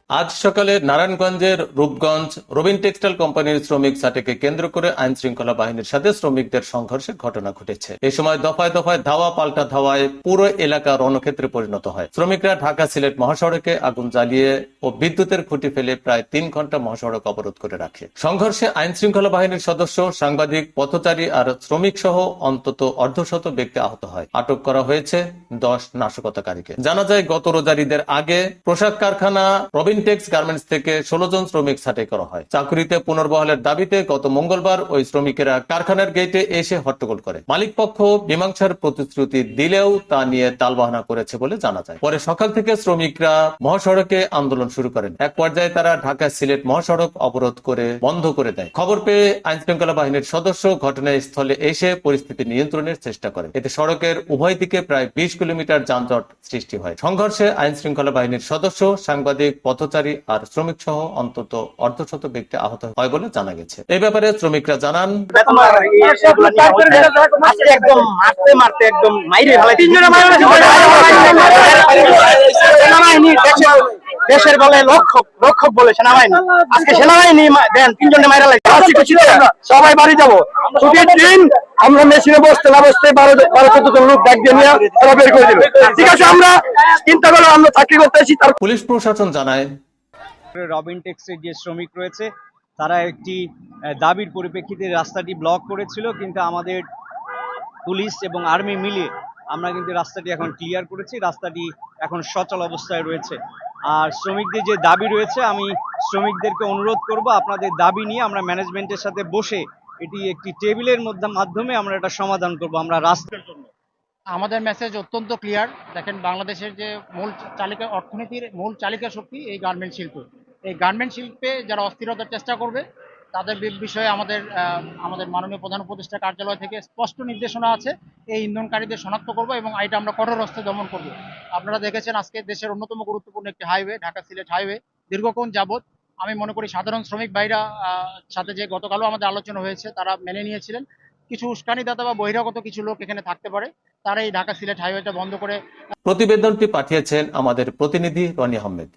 আজ সকালে নারায়ণগঞ্জের রূপগঞ্জ রবিন টেক্সটাইল কোম্পানির শ্রমিক ছাঁটাইকে কেন্দ্র করে আইন শৃঙ্খলা বাহিনীর সাথে শ্রমিকদের সংঘর্ষের ঘটনা ঘটেছে। এ সময় দফায় দফায় ধাওয়া পাল্টা ধাওয়ায় পুরো এলাকা রণক্ষেত্রে পরিণত হয়। শ্রমিকরা ঢাকা সিলেট মহাসড়কে আগুন জ্বালিয়ে ও বিদ্যুতের খুঁটি ফেলে প্রায় 3 ঘন্টা মহাসড়ক অবরোধ করে রাখে। সংঘর্ষে আইন শৃঙ্খলা বাহিনীর সদস্য, সাংবাদিক, পথচারী আর শ্রমিক সহ অন্তত অর্ধশত ব্যক্তি আহত হয়। আটক করা হয়েছে 10 নাশকতাকারীকে। জানা যায়, গত রোজার ঈদের আগে পোশাক কারখানা রবিনটেক্স গার্মেন্টস থেকে 16 জন শ্রমিক ছাঁটাই করা হয়। চাকুরিতে পুনর্বহালের দাবিতে গত মঙ্গলবার ওই শ্রমিকেরা কারখানার গেটে এসে হট্টগোল করে। মালিক পক্ষ মীমাংসার প্রতিশ্রুতি দিলেও তা নিয়ে টালবাহানা করেছে বলে জানা যায়। পরে সকাল থেকে শ্রমিকরা মহাসড়কে আন্দোলন শুরু করেন। এক পর্যায়ে তারা ঢাকা সিলেট মহাসড়ক অবরোধ করে বন্ধ করে দেয়। খবর পেয়ে আইন শৃঙ্খলা বাহিনীর সদস্য ঘটনাস্থলে এসে পরিস্থিতি নিয়ন্ত্রণের চেষ্টা করেন। এতে সড়কের উভয় দিকে প্রায় 20 কিলোমিটার যানজট সৃষ্টি হয়। সংঘর্ষে আইন শৃঙ্খলা বাহিনীর সদস্য, সাংবাদিক, পথচারী আর শ্রমিক সহ অন্তত অর্ধশত ব্যক্তি আহত হয় বলে জানা গেছে। এই ব্যাপারে শ্রমিকরা জানান, দেশের বলে রক্ষক বলে সেনাবাহিনী, আজকে সেনাবাহিনী দেন 3 জনে মাইরা লাগছে। সবাই বাড়ি যাবো, ছুটির দিন। আমরা মেশিনে বসতে না বসতে 12-14 জন লোক ডাক দিয়ে নিয়ে তারা বের করে দিল। ঠিক আছে, আমরা চিন্তা করলাম আমরা চাকরি করতে এসেছি। তার পুলিশ প্রশাসন জানায়, রবিনটেক্সের যে শ্রমিক রয়েছে তারা একটি দাবির পরিপ্রেক্ষিতে রাস্তাটি ব্লক করেছিল, কিন্তু আমাদের পুলিশ এবং আর্মি মিলে আমরা কিন্তু রাস্তাটি এখন ক্লিয়ার করেছি। রাস্তাটি এখন সচল অবস্থায় রয়েছে। আর শ্রমিকদের যে দাবি রয়েছে, আমি শ্রমিকদেরকে অনুরোধ করব, আপনাদের দাবি নিয়ে আমরা ম্যানেজমেন্টের সাথে বসে এটি একটি টেবিলের মাধ্যমে আমরা এটা সমাধান করব। আমরা রাস্তার জন্য আমাদের মেসেজ অত্যন্ত ক্লিয়ার। দেখেন, বাংলাদেশের যে মূল চালিকা, অর্থনীতির মূল চালিকা শক্তি এই গার্মেন্ট শিল্প। এই গার্মেন্ট শিল্পে যারা অস্থিরতার চেষ্টা করবে তাদের বিষয়ে আমাদের মাননীয় প্রধান উপদেষ্টা কার্যালয় থেকে স্পষ্ট নির্দেশনা আছে। এই ইন্ধনকারীদের শনাক্ত করব এবং এটা আমরা কঠোর হস্তে দমন করব। আপনারা দেখেছেন, আজকে দেশের অন্যতম গুরুত্বপূর্ণ একটি হাইওয়ে, ঢাকা সিলেট হাইওয়ে, দীর্ঘক্ষণ যাবৎ আমি মনে করি সাধারণ শ্রমিক ভাইরা সাথে যে গতকালও আমাদের আলোচনা হয়েছে, তারা মেনে নিয়েছিলেন। কিছু উস্কানিদাতা বা বহিরাগত কিছু লোক এখানে থাকতে পারে, তারা এই ঢাকা সিলেট হাইওয়েটা বন্ধ করে। প্রতিবেদনটি পাঠিয়েছেন আমাদের প্রতিনিধি রনি আহমেদ।